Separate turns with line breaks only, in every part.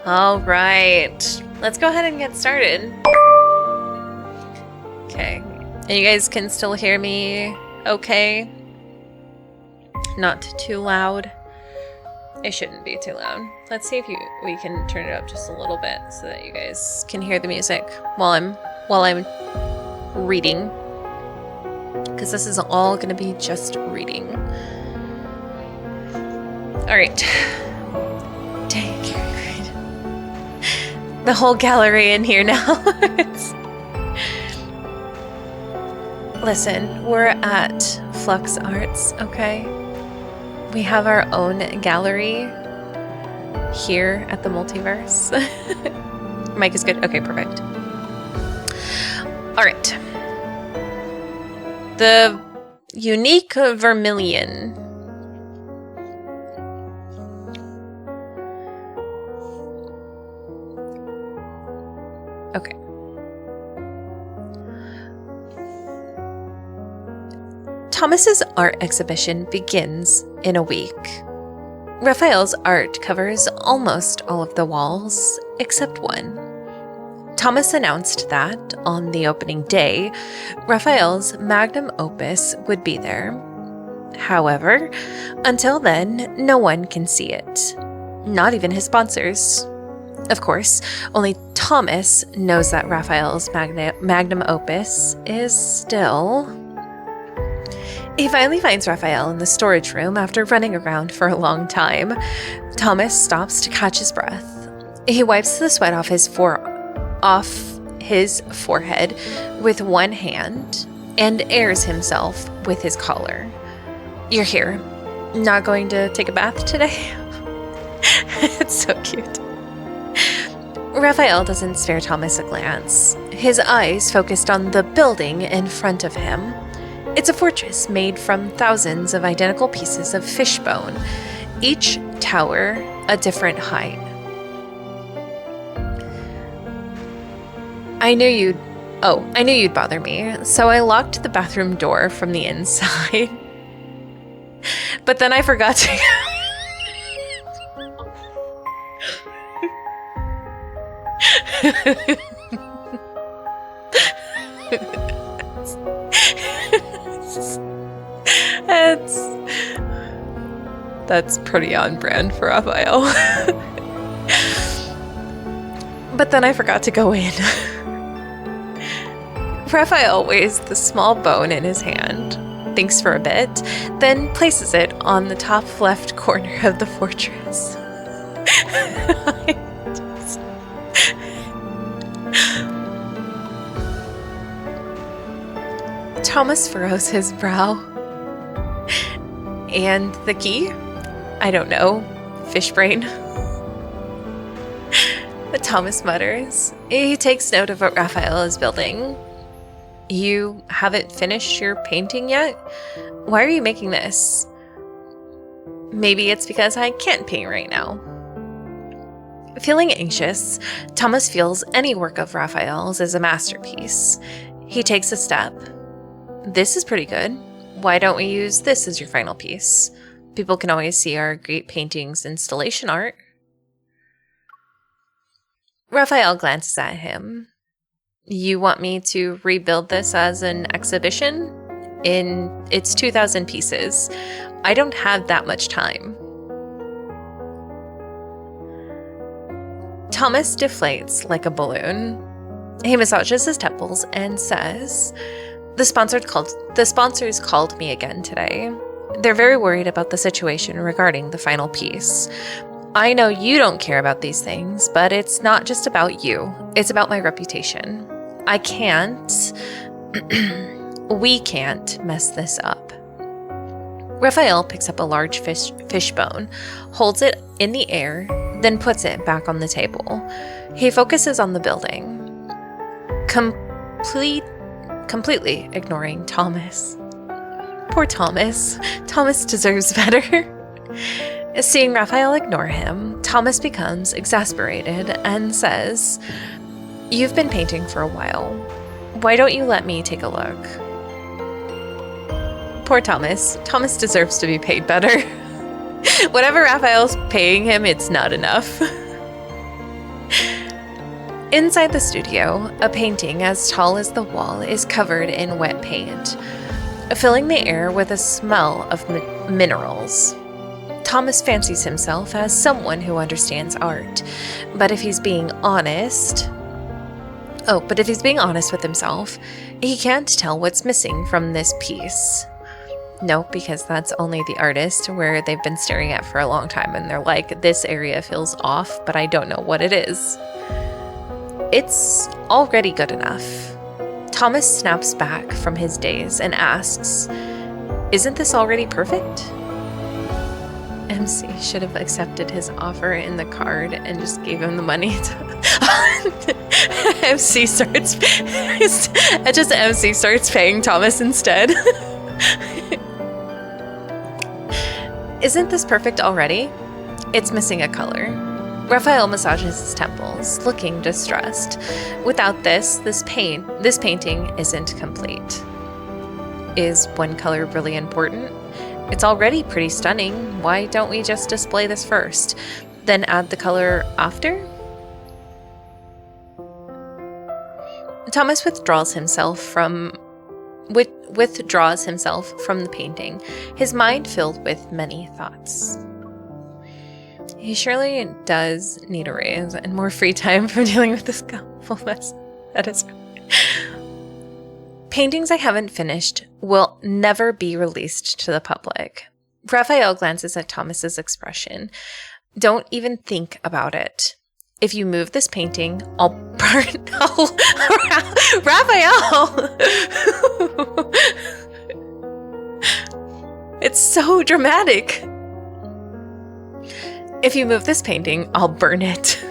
All right, let's go ahead and get started. Okay, and you guys can still hear me okay? Not too loud. It shouldn't be too loud. Let's see if we can turn it up just a little bit so that you guys can hear the music while I'm reading. Because this is all gonna be just reading. All right. Dang, great. The whole gallery in here now. Listen, we're at Flux Arts, okay? We have our own gallery here at the multiverse. Mic is good? Okay, perfect. All right. The unique Vermillion. Okay. Thomas's art exhibition begins in a week. Raphael's art covers almost all of the walls, except one. Thomas announced that, on the opening day, Raphael's magnum opus would be there. However, until then, no one can see it. Not even his sponsors. Of course, only Thomas knows that Raphael's magnum opus is still... He finally finds Raphael in the storage room after running around for a long time. Thomas stops to catch his breath. He wipes the sweat off his forehead with one hand and airs himself with his collar. You're here. Not going to take a bath today? It's so cute. Raphael doesn't spare Thomas a glance. His eyes focused on the building in front of him. It's a fortress made from thousands of identical pieces of fishbone, each tower a different height. I knew you'd bother me, so I locked the bathroom door from the inside. But then I forgot to... That's pretty on brand for Raphael. But then I forgot to go in. Raphael weighs the small bone in his hand, thinks for a bit, then places it on the top left corner of the fortress. Thomas furrows his brow. And the key? I don't know. Fish brain. Thomas mutters. He takes note of what Raphael is building. You haven't finished your painting yet? Why are you making this? Maybe it's because I can't paint right now. Feeling anxious, Thomas feels any work of Raphael's is a masterpiece. He takes a step. This is pretty good. Why don't we use this as your final piece? People can always see our great paintings, installation art. Raphael glances at him. You want me to rebuild this as an exhibition? It's 2,000 pieces. I don't have that much time. Thomas deflates like a balloon. He massages his temples and says, The sponsors called me again today. They're very worried about the situation regarding the final piece. I know you don't care about these things, but it's not just about you. It's about my reputation. We can't mess this up. Raphael picks up a large fishbone, holds it in the air, then puts it back on the table. He focuses on the building, completely ignoring Thomas. Poor Thomas. Thomas deserves better. Seeing Raphael ignore him, Thomas becomes exasperated and says, You've been painting for a while. Why don't you let me take a look? Poor Thomas. Thomas deserves to be paid better. Whatever Raphael's paying him, it's not enough. Inside the studio, a painting as tall as the wall is covered in wet paint, filling the air with a smell of minerals. Thomas fancies himself as someone who understands art, but if he's being honest with himself, he can't tell what's missing from this piece. No, because that's only the artist, where they've been staring at for a long time and they're like, this area feels off, but I don't know what it is. It's already good enough. Thomas snaps back from his daze and asks, isn't this already perfect? MC should have accepted his offer in the card and just gave him the money. MC starts paying Thomas instead. Isn't this perfect already? It's missing a color. Raphael massages his temples, looking distressed. Without this painting isn't complete. Is one color really important? It's already pretty stunning. Why don't we just display this first, then add the color after? Thomas withdraws himself from the painting, his mind filled with many thoughts. He surely does need a raise and more free time from dealing with this full mess. That is right. Paintings I haven't finished will never be released to the public. Raphael glances at Thomas's expression. Don't even think about it. If you move this painting, I'll burn. Raphael! It's so dramatic. If you move this painting, I'll burn it.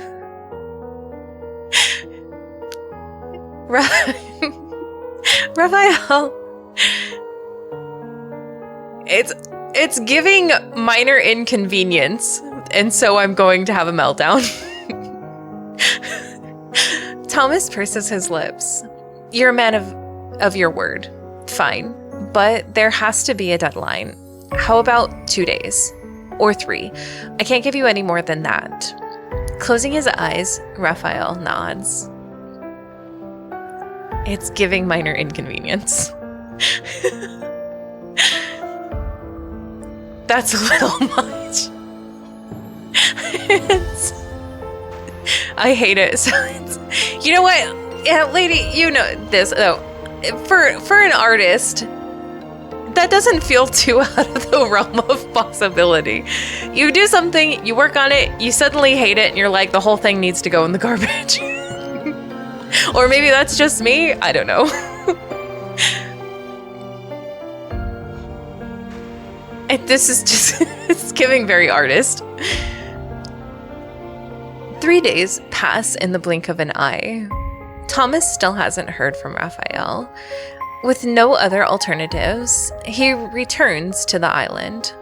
Raphael. It's giving minor inconvenience, and so I'm going to have a meltdown. Thomas purses his lips. You're a man of your word. Fine. But there has to be a deadline. How about 2 days? Or 3? I can't give you any more than that. Closing his eyes, Raphael nods. It's giving minor inconvenience. That's a little much. I hate it. So you know what? Yeah, lady, you know this though. For an artist, that doesn't feel too out of the realm of possibility. You do something, you work on it, you suddenly hate it, and you're like, the whole thing needs to go in the garbage. Or maybe that's just me. I don't know. This is just, it's giving very artist. 3 days pass in the blink of an eye. Thomas still hasn't heard from Raphael. With no other alternatives, he returns to the island.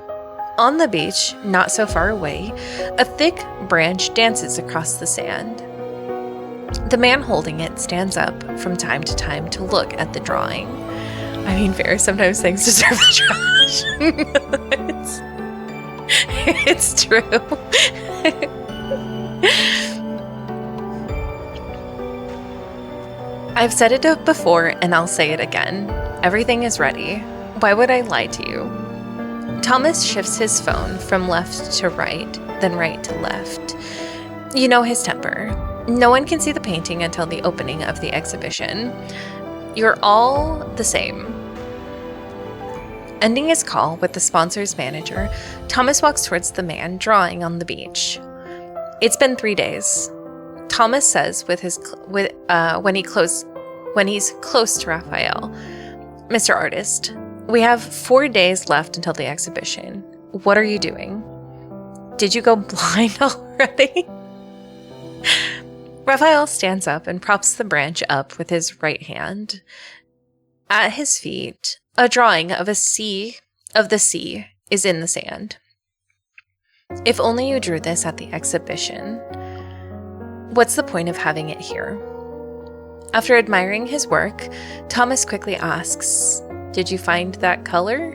On the beach, not so far away, a thick branch dances across the sand. The man holding it stands up from time to time to look at the drawing. I mean, fair, sometimes things deserve the trash. It's true. I've said it before and I'll say it again. Everything is ready. Why would I lie to you? Thomas shifts his phone from left to right, then right to left. You know his temper. No one can see the painting until the opening of the exhibition. You're all the same. Ending his call with the sponsor's manager, Thomas walks towards the man drawing on the beach. It's been 3 days. Thomas says when he's close to Raphael, Mr. Artist, we have 4 days left until the exhibition. What are you doing? Did you go blind already? Raphael stands up and props the branch up with his right hand. At his feet, a drawing of the sea is in the sand. If only you drew this at the exhibition. What's the point of having it here? After admiring his work, Thomas quickly asks, did you find that color?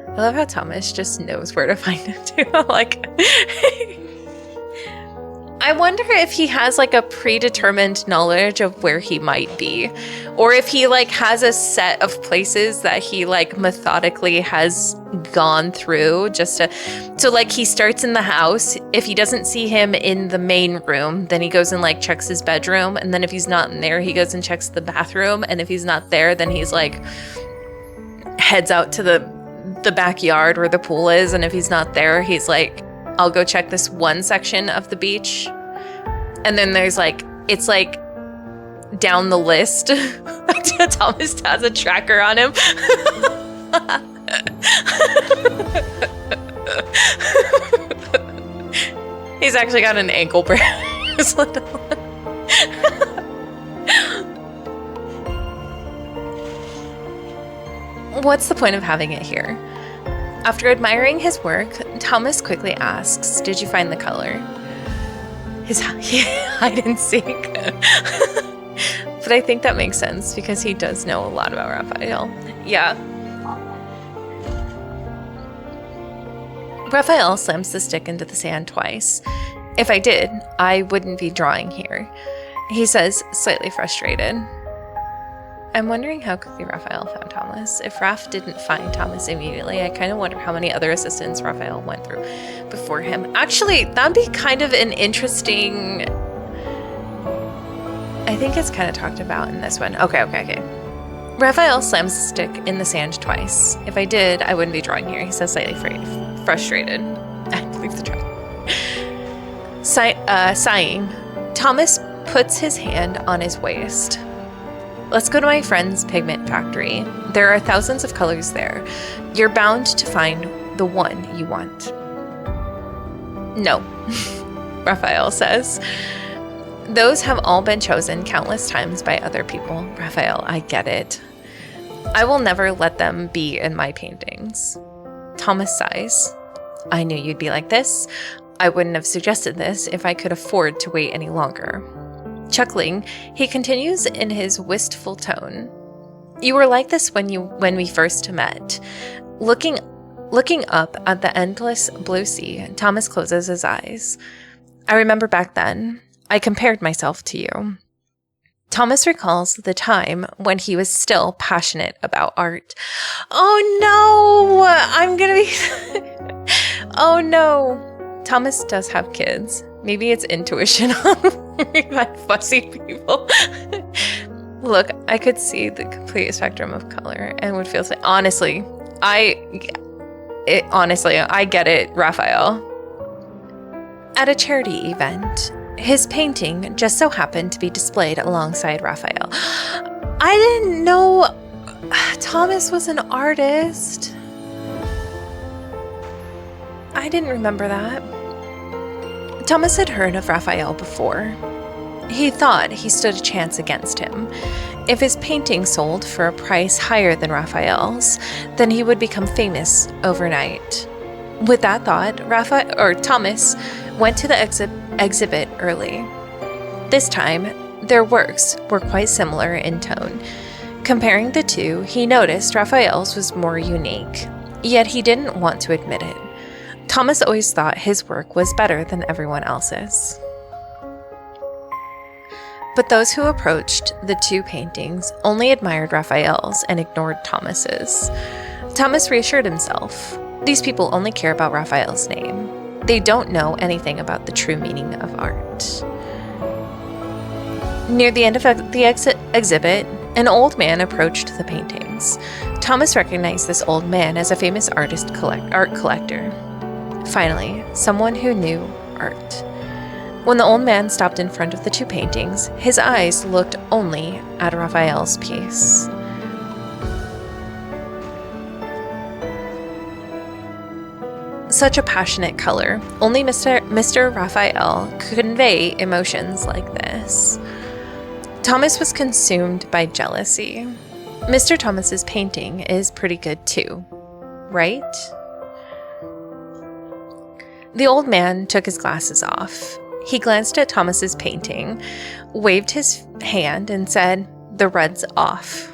I love how Thomas just knows where to find it too. Like, I wonder if he has like a predetermined knowledge of where he might be, or if he like has a set of places that he like methodically has gone through just to, so like he starts in the house. If he doesn't see him in the main room, then he goes and like checks his bedroom. And then if he's not in there, he goes and checks the bathroom. And if he's not there, then he's like heads out to the backyard where the pool is. And if he's not there, he's like, I'll go check this one section of the beach. And then there's like, it's like down the list. Thomas has a tracker on him. He's actually got an ankle bracelet on. What's the point of having it here? After admiring his work, Thomas quickly asks, did you find the color? His hide and seek. But I think that makes sense because he does know a lot about Raphael. Yeah. Raphael slams the stick into the sand twice. If I did, I wouldn't be drawing here, he says, slightly frustrated. I'm wondering how quickly Raphael found Thomas. If Raph didn't find Thomas immediately, I kind of wonder how many other assistants Raphael went through before him. Actually, that'd be kind of an interesting... I think it's kind of talked about in this one. Okay. Raphael slams the stick in the sand twice. If I did, I wouldn't be drawing here, he says, slightly frustrated. I believe the track. Sighing, Thomas puts his hand on his waist. Let's go to my friend's pigment factory. There are thousands of colors there. You're bound to find the one you want. No, Raphael says. Those have all been chosen countless times by other people. Raphael, I get it. I will never let them be in my paintings. Thomas sighs. I knew you'd be like this. I wouldn't have suggested this if I could afford to wait any longer. Chuckling, he continues in his wistful tone. You were like this when we first met. Looking up at the endless blue sea, Thomas closes his eyes. I remember back then, I compared myself to you. Thomas recalls the time when he was still passionate about art. Oh no! I'm gonna be... Oh no! Thomas does have kids. Maybe it's intuition by fussy people. Look, I could see the complete spectrum of color and would feel... Honestly, I get it, Raphael. At a charity event, his painting just so happened to be displayed alongside Raphael. I didn't know Thomas was an artist. I didn't remember that. Thomas had heard of Raphael before. He thought he stood a chance against him. If his painting sold for a price higher than Raphael's, then he would become famous overnight. With that thought, Thomas went to the exhibit early. This time, their works were quite similar in tone. Comparing the two, he noticed Raphael's was more unique, yet he didn't want to admit it. Thomas always thought his work was better than everyone else's. But those who approached the two paintings only admired Raphael's and ignored Thomas's. Thomas reassured himself, these people only care about Raphael's name. They don't know anything about the true meaning of art. Near the end of the exhibit, an old man approached the paintings. Thomas recognized this old man as a famous art collector. Finally, someone who knew art. When the old man stopped in front of the two paintings, his eyes looked only at Raphael's piece. Such a passionate color. Only Mr. Raphael could convey emotions like this. Thomas was consumed by jealousy. Mr. Thomas's painting is pretty good too, right? The old man took his glasses off. He glanced at Thomas's painting, waved his hand, and said, "The red's off."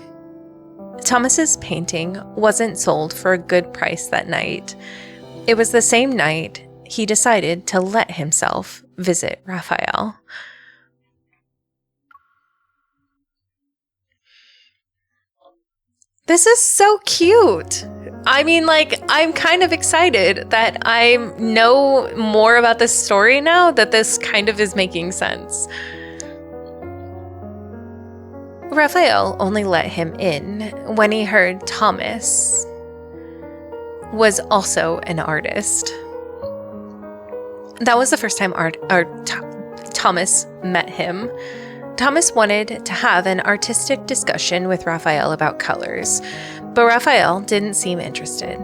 Thomas's painting wasn't sold for a good price that night. It was the same night he decided to let himself visit Raphael. This is so cute. I mean, like, I'm kind of excited that I know more about this story now, that this kind of is making sense. Raphael only let him in when he heard Thomas was also an artist. That was the first time Thomas met him. Thomas wanted to have an artistic discussion with Raphael about colors, but Raphael didn't seem interested.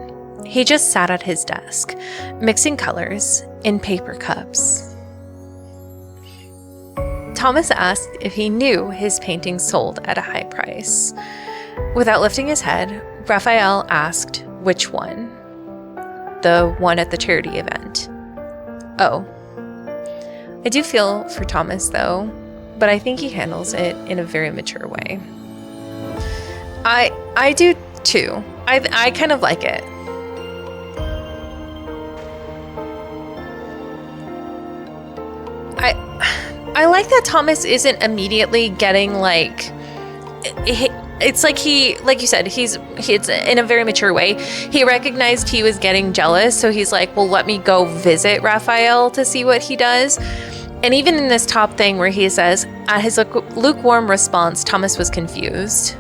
He just sat at his desk, mixing colors in paper cups. Thomas asked if he knew his painting sold at a high price. Without lifting his head, Raphael asked which one. The one at the charity event. Oh. I do feel for Thomas, though, but I think he handles it in a very mature way. I do too. I kind of like it. I like that Thomas isn't immediately getting like it's like he, like you said, he's in a very mature way. He recognized he was getting jealous, so he's like, well, let me go visit Raphael to see what he does. And even in this top thing where he says, at his lukewarm response, Thomas was confused.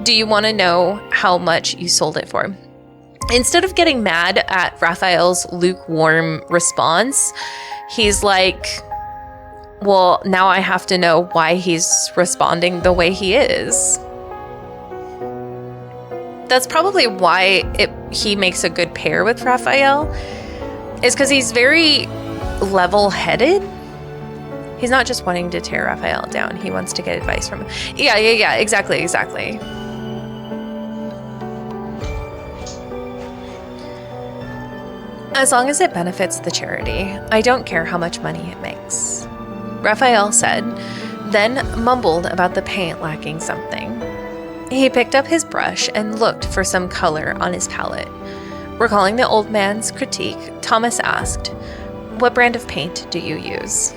Do you want to know how much you sold it for? Instead of getting mad at Raphael's lukewarm response, he's like, well, now I have to know why he's responding the way he is. That's probably why he makes a good pair with Raphael, is because he's very level-headed. He's not just wanting to tear Raphael down. He wants to get advice from him. Yeah, exactly. As long as it benefits the charity, I don't care how much money it makes, Raphael said, then mumbled about the paint lacking something. He picked up his brush and looked for some color on his palette. Recalling the old man's critique, Thomas asked, "What brand of paint do you use?"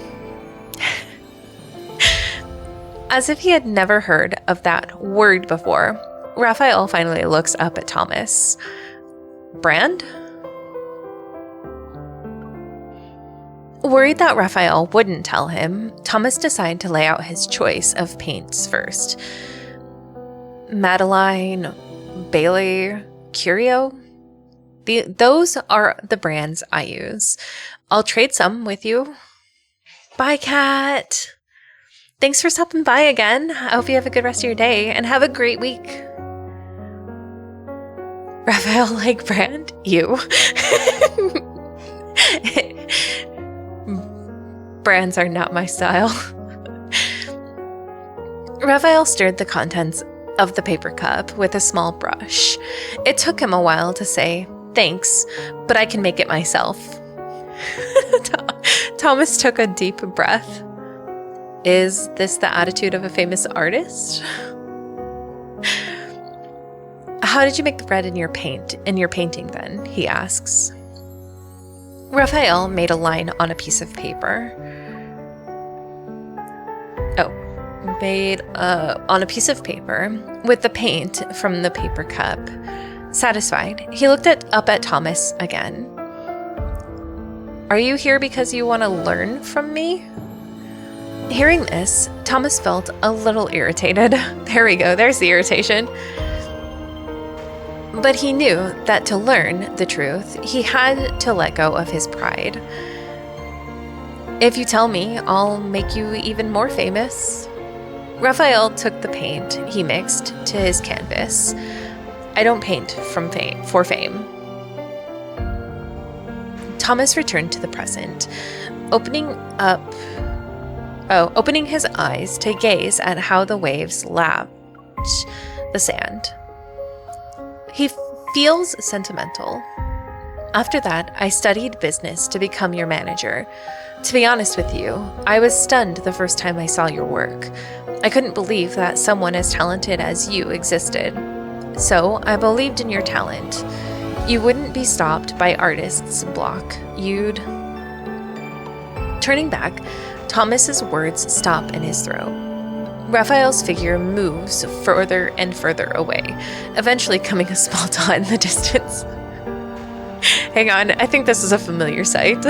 As if he had never heard of that word before, Raphael finally looks up at Thomas. Brand? Worried that Raphael wouldn't tell him, Thomas decided to lay out his choice of paints first. Madeline, Bailey, Curio. Those are the brands I use. I'll trade some with you. Bye, Kat. Thanks for stopping by again. I hope you have a good rest of your day and have a great week. Raphael, like brand? You. Brands are not my style. Raphael stirred the contents of the paper cup with a small brush. It took him a while to say, "Thanks, but I can make it myself." Thomas took a deep breath. Is this the attitude of a famous artist? How did you make the red in your painting then? He asks. Raphael made a line on a piece of paper. On a piece of paper with the paint from the paper cup. Satisfied, he looked up at Thomas again. Are you here because you want to learn from me? Hearing this, Thomas felt a little irritated. There we go, there's the irritation. But he knew that to learn the truth, he had to let go of his pride. If you tell me, I'll make you even more famous. Raphael took the paint he mixed to his canvas. I don't paint for fame. Thomas returned to the present, opening his eyes to gaze at how the waves lapped the sand. He feels sentimental. After that, I studied business to become your manager. To be honest with you, I was stunned the first time I saw your work. I couldn't believe that someone as talented as you existed. So I believed in your talent. You wouldn't be stopped by artist's block. Turning back, Thomas's words stop in his throat. Raphael's figure moves further and further away, eventually coming a small dot in the distance. Hang on, I think this is a familiar sight.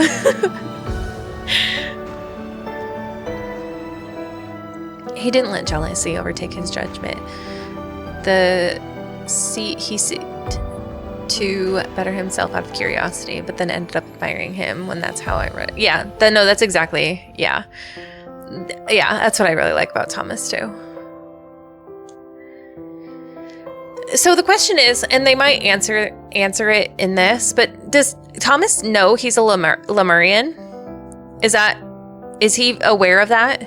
He didn't let jealousy overtake his judgment. He seeked to better himself out of curiosity, but then ended up admiring him when that's how I read it. Yeah, that's exactly, yeah. Yeah, that's what I really like about Thomas too. So the question is, and they might answer it in this, but does Thomas know he's a Lemurian? Is he aware of that?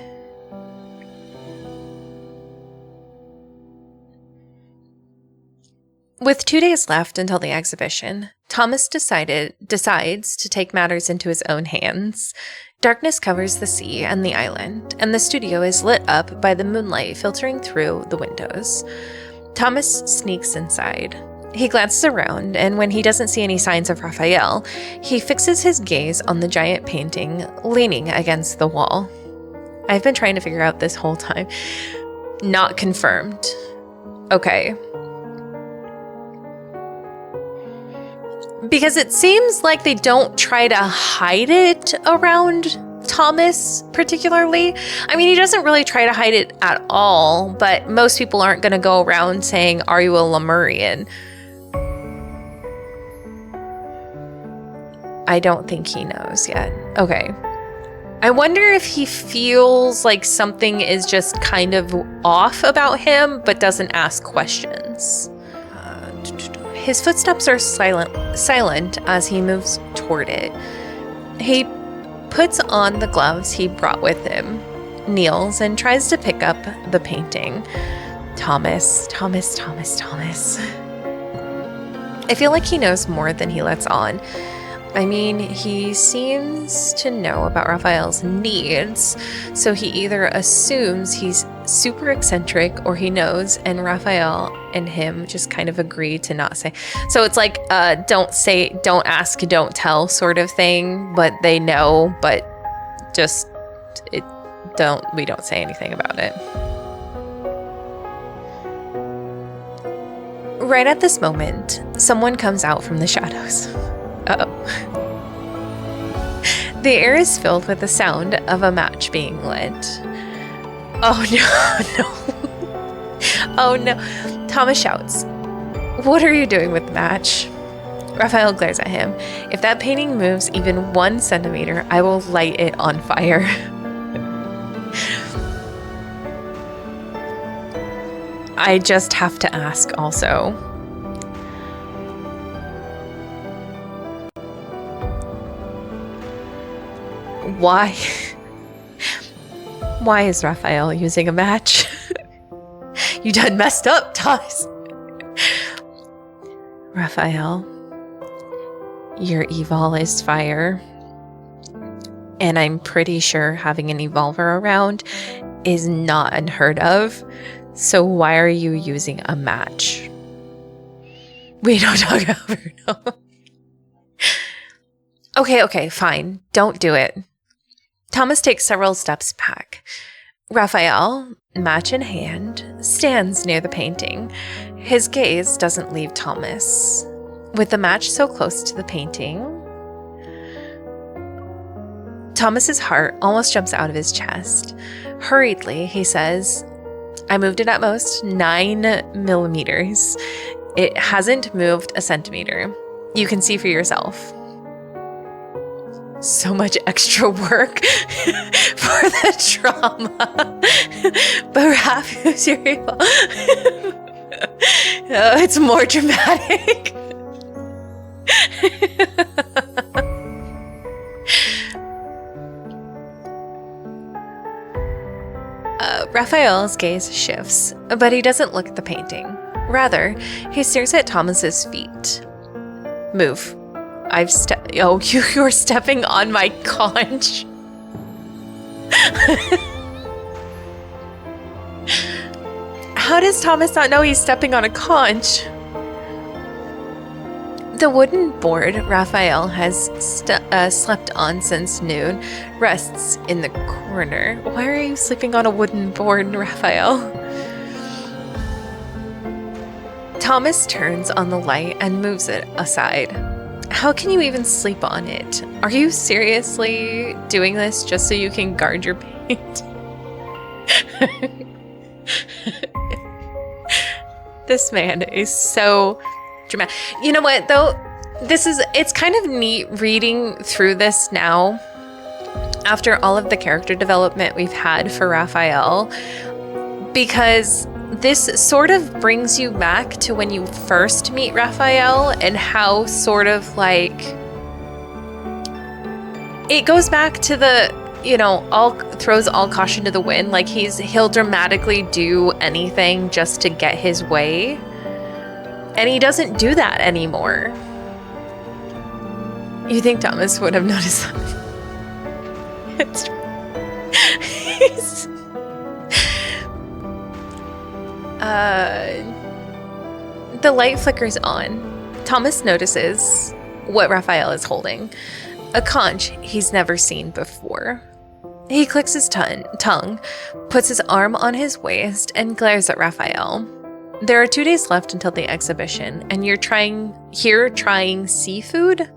With 2 days left until the exhibition, Thomas decides to take matters into his own hands. Darkness covers the sea and the island, and the studio is lit up by the moonlight filtering through the windows. Thomas sneaks inside. He glances around, and when he doesn't see any signs of Raphael, he fixes his gaze on the giant painting leaning against the wall. I've been trying to figure out this whole time. Not confirmed. Okay. Because it seems like they don't try to hide it around Thomas particularly. I mean, he doesn't really try to hide it at all, but most people aren't going to go around saying, "Are you a Lemurian?" I don't think he knows yet. Okay. I wonder if he feels like something is just kind of off about him, but doesn't ask questions. His footsteps are silent as he moves toward it. He puts on the gloves he brought with him, kneels, and tries to pick up the painting. Thomas. I feel like he knows more than he lets on. I mean, he seems to know about Raphael's needs, so he either assumes he's super eccentric or he knows, and Raphael and him just kind of agree to not say. So it's like don't ask, don't tell sort of thing, but they know, but just we don't say anything about it. Right at this moment, someone comes out from the shadows. Uh-oh. The air is filled with the sound of a match being lit. Oh no. Oh no. Thomas shouts, "What are you doing with the match?" Raphael glares at him. "If that painting moves even 1 centimeter, I will light it on fire." I just have to ask also. Why? Why is Raphael using a match? You done messed up, Thomas. Raphael, your evol is fire. And I'm pretty sure having an evolver around is not unheard of. So why are you using a match? We don't talk about it. No. Okay, fine. Don't do it. Thomas takes several steps back. Raphael, match in hand, stands near the painting. His gaze doesn't leave Thomas. With the match so close to the painting, Thomas's heart almost jumps out of his chest. Hurriedly, he says, "I moved it at most 9 millimeters. It hasn't moved a centimeter. You can see for yourself." So much extra work for the trauma. But Raph, who's your hero? Oh, it's more dramatic. Raphael's gaze shifts, but he doesn't look at the painting. Rather, he stares at Thomas's feet. "Move. You're stepping on my conch." How does Thomas not know he's stepping on a conch? The wooden board Raphael has slept on since noon rests in the corner. Why are you sleeping on a wooden board, Raphael? Thomas turns on the light and moves it aside. How can you even sleep on it? Are you seriously doing this just so you can guard your paint? This man is so dramatic. You know what, though? It's kind of neat reading through this now after all of the character development we've had for Raphael, because this sort of brings you back to when you first meet Raphael and how sort of like it goes back to the, throws all caution to the wind. Like he'll dramatically do anything just to get his way. And he doesn't do that anymore. You think Thomas would have noticed that? It's the light flickers on. Thomas notices what Raphael is holding. A conch he's never seen before. He clicks his tongue, puts his arm on his waist, and glares at Raphael. There are 2 days left until the exhibition, and you're trying seafood?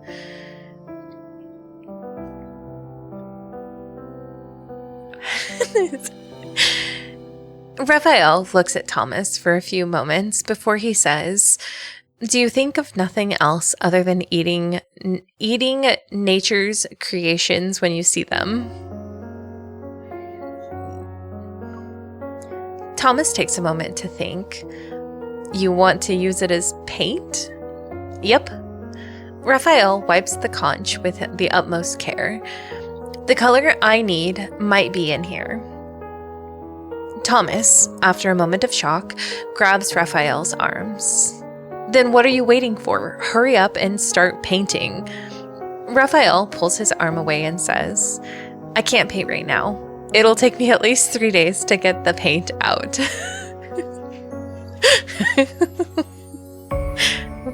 Raphael looks at Thomas for a few moments before he says, "Do you think of nothing else other than eating nature's creations when you see them?" Thomas takes a moment to think. "You want to use it as paint?" "Yep." Raphael wipes the conch with the utmost care. "The color I need might be in here." Thomas, after a moment of shock, grabs Raphael's arms. "Then what are you waiting for? Hurry up and start painting." Raphael pulls his arm away and says, "I can't paint right now. It'll take me at least 3 days to get the paint out."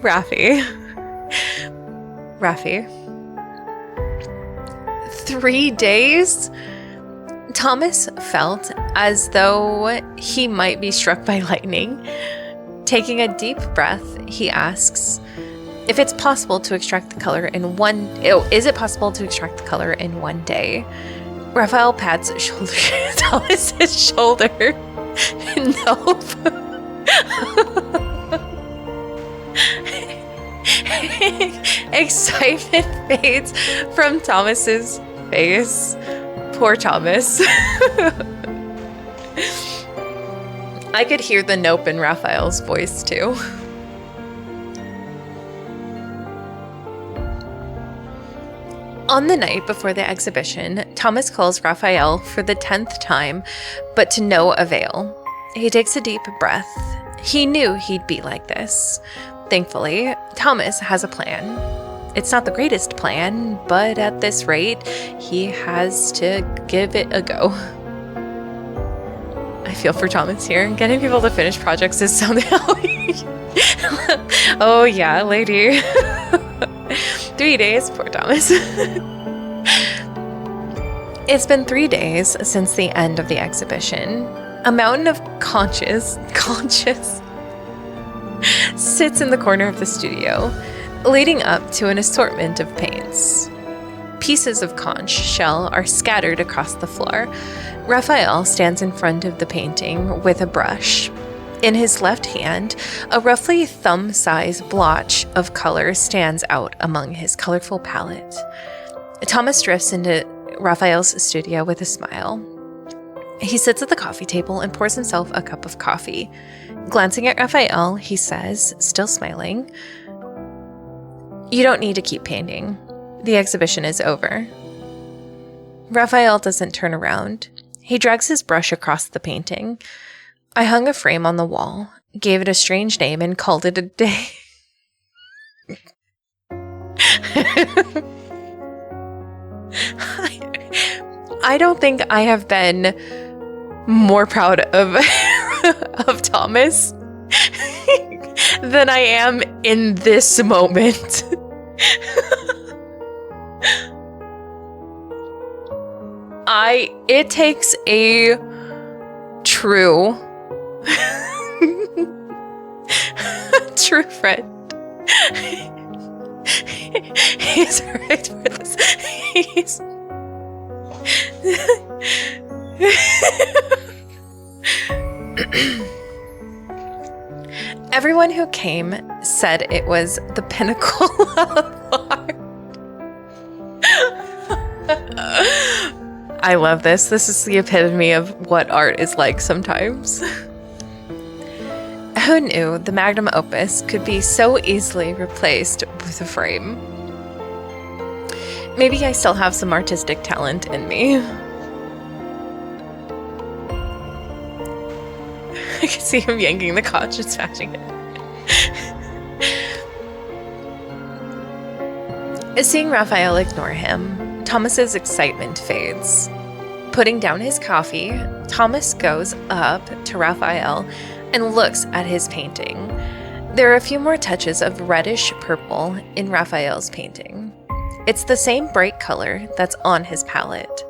Rafi. 3 days? Thomas felt as though he might be struck by lightning. Taking a deep breath, he asks, is it possible to extract the color in one day? Raphael pats Thomas's shoulder. Nope. Excitement fades from Thomas's face. Poor Thomas. I could hear the nope in Raphael's voice too. On the night before the exhibition, Thomas calls Raphael for the 10th time, but to no avail. He takes a deep breath. He knew he'd be like this. Thankfully, Thomas has a plan. It's not the greatest plan, but at this rate, he has to give it a go. I feel for Thomas here. Getting people to finish projects is somehow... Oh yeah, lady. 3 days, poor Thomas. It's been 3 days since the end of the exhibition. A mountain of conches sits in the corner of the studio, leading up to an assortment of paints. Pieces of conch shell are scattered across the floor. Raphael stands in front of the painting with a brush. In his left hand, a roughly thumb-sized blotch of color stands out among his colorful palette. Thomas drifts into Raphael's studio with a smile. He sits at the coffee table and pours himself a cup of coffee. Glancing at Raphael, he says, still smiling, "You don't need to keep painting. The exhibition is over." Raphael doesn't turn around. He drags his brush across the painting. "I hung a frame on the wall, gave it a strange name, and called it a day." I don't think I have been more proud of Thomas than I am in this moment. It takes a true friend. He's right for this. Everyone who came said it was the pinnacle of art. I love this. This is the epitome of what art is like sometimes. Who knew the magnum opus could be so easily replaced with a frame? Maybe I still have some artistic talent in me. I can see him yanking the conch and smashing it. Seeing Raphael ignore him, Thomas's excitement fades. Putting down his coffee, Thomas goes up to Raphael and looks at his painting. There are a few more touches of reddish purple in Raphael's painting. It's the same bright color that's on his palette.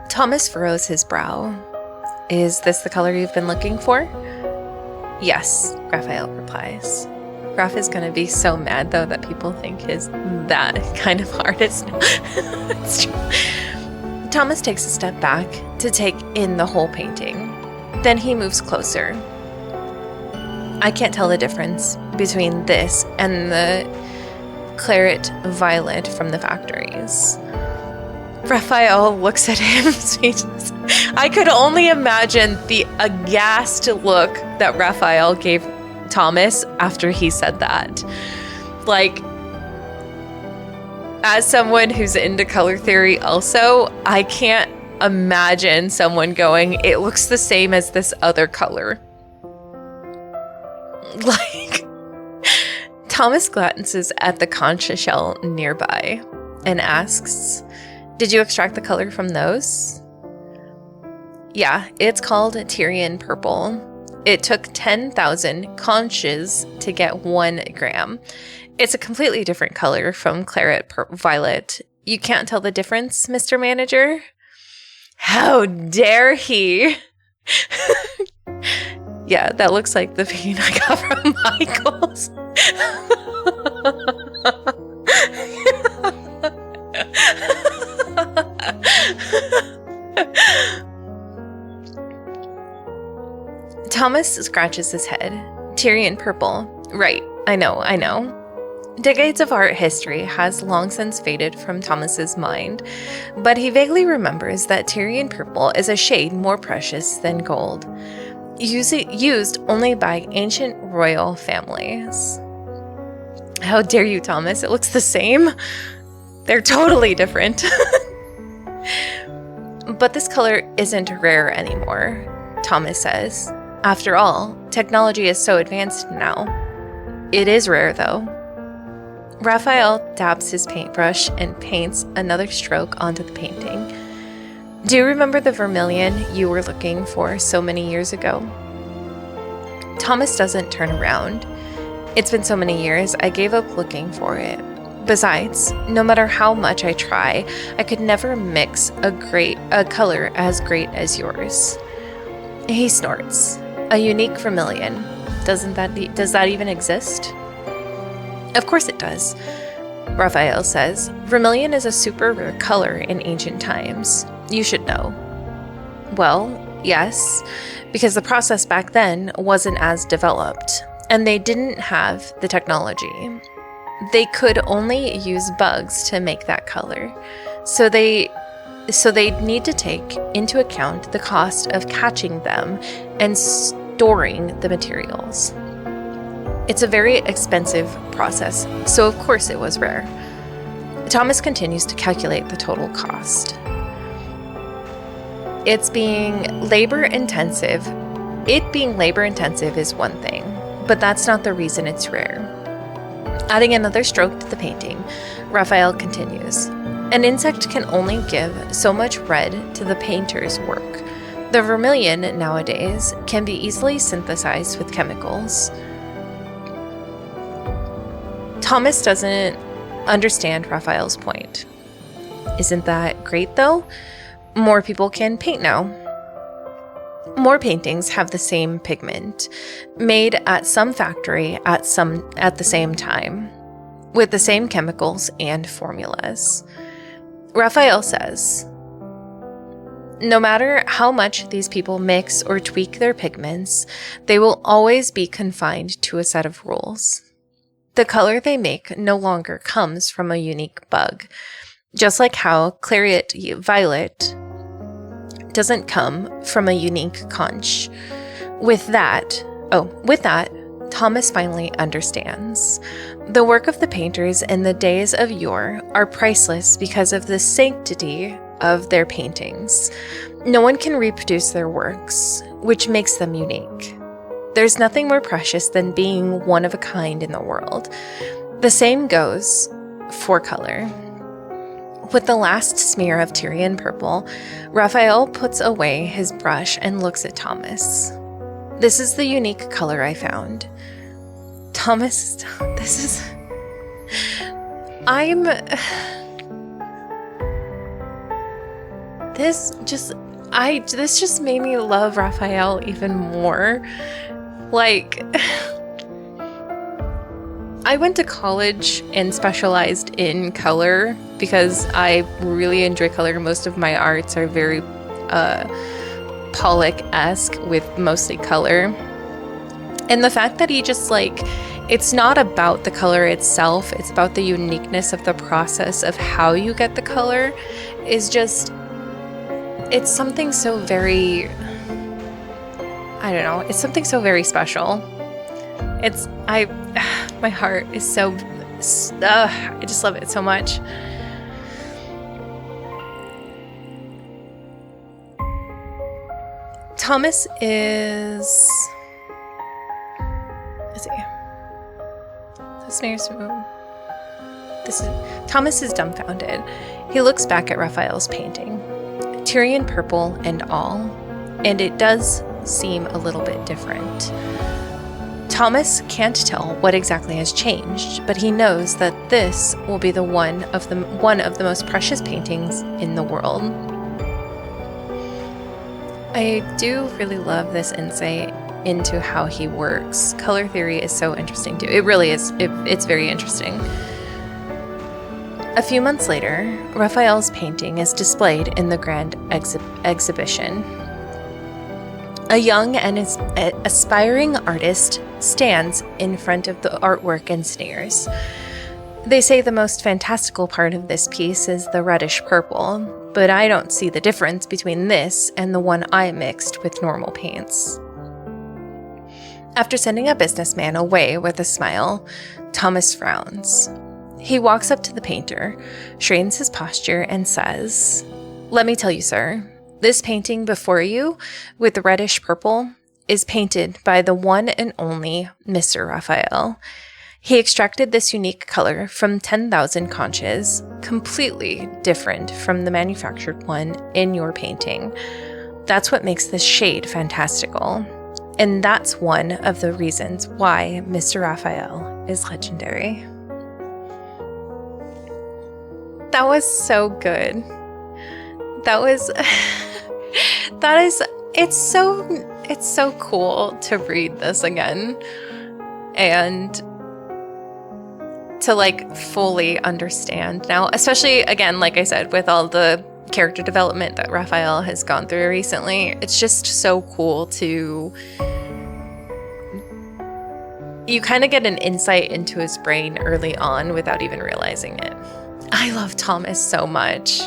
Thomas furrows his brow. Is this the color you've been looking for? Yes, Raphael replies. Raph is going to be so mad, though, that people think he's that kind of artist. It's true. Thomas takes a step back to take in the whole painting. Then he moves closer. I can't tell the difference between this and the claret violet from the factories. Raphael looks at him speechless. I could only imagine the aghast look that Raphael gave Thomas after he said that. Like, as someone who's into color theory also, I can't imagine someone going, it looks the same as this other color. Like, Thomas glances at the conch shell nearby and asks, did you extract the color from those? Yeah, it's called Tyrian purple. It took 10,000 conches to get 1 gram. It's a completely different color from claret violet. You can't tell the difference, Mr. Manager? How dare he? Yeah, that looks like the paint I got from Michael's. Thomas scratches his head. Tyrian purple. Right, I know. Decades of art history has long since faded from Thomas's mind, but he vaguely remembers that Tyrian purple is a shade more precious than gold, used only by ancient royal families. How dare you, Thomas? It looks the same. They're totally different. But this color isn't rare anymore, Thomas says. After all, technology is so advanced now. It is rare, though. Raphael dabs his paintbrush and paints another stroke onto the painting. Do you remember the vermilion you were looking for so many years ago? Thomas doesn't turn around. It's been so many years, I gave up looking for it. Besides, no matter how much I try, I could never mix a color as great as yours. He snorts. A unique vermilion. Does that even exist? Of course it does, Raphael says. Vermilion is a super rare color in ancient times. You should know. Well, yes, because the process back then wasn't as developed, and they didn't have the technology. They could only use bugs to make that color. So they'd need to take into account the cost of catching them and storing the materials. It's a very expensive process, so of course it was rare. Thomas continues to calculate the total cost. It being labor intensive is one thing, but that's not the reason it's rare. Adding another stroke to the painting, Raphael continues. An insect can only give so much red to the painter's work. The vermilion nowadays can be easily synthesized with chemicals. Thomas doesn't understand Raphael's point. Isn't that great though? More people can paint now. More paintings have the same pigment, made at some factory at the same time, with the same chemicals and formulas. Raphael says, no matter how much these people mix or tweak their pigments, they will always be confined to a set of rules. The color they make no longer comes from a unique bug, just like how claret violet doesn't come from a unique conch. With that, Thomas finally understands. The work of the painters in the days of yore are priceless because of the sanctity of their paintings. No one can reproduce their works, which makes them unique. There's nothing more precious than being one of a kind in the world. The same goes for color. With the last smear of Tyrian purple, Raphael puts away his brush and looks at Thomas. This is the unique color I found. Thomas, this just made me love Raphael even more. Like, I went to college and specialized in color because I really enjoy color. Most of my arts are very Pollock-esque with mostly color. And the fact that he just it's not about the color itself, it's about the uniqueness of the process of how you get the color is just, it's something so very, I don't know, it's something so very special. My heart is so, I just love it so much. Thomas is, Thomas is dumbfounded. He looks back at Raphael's painting, Tyrian purple and all, and it does seem a little bit different. Thomas can't tell what exactly has changed, but he knows that this will be one of the most precious paintings in the world. I do really love this insight into how he works. Color theory is so interesting too. It really is. It's very interesting. A few months later, Raphael's painting is displayed in the grand exhibition. A young and aspiring artist stands in front of the artwork and sneers. They say the most fantastical part of this piece is the reddish purple, but I don't see the difference between this and the one I mixed with normal paints. After sending a businessman away with a smile, Thomas frowns. He walks up to the painter, straightens his posture, and says, "Let me tell you, sir, this painting before you, with the reddish purple, is painted by the one and only Mr. Raphael. He extracted this unique color from 10,000 conches, completely different from the manufactured one in your painting. That's what makes this shade fantastical. And that's one of the reasons why Mr. Raphael is legendary." That was so good. It's so cool to read this again and to fully understand now, especially again, like I said, with all the character development that Raphael has gone through recently. It's just so cool to, you kind of get an insight into his brain early on without even realizing it. I love Thomas so much.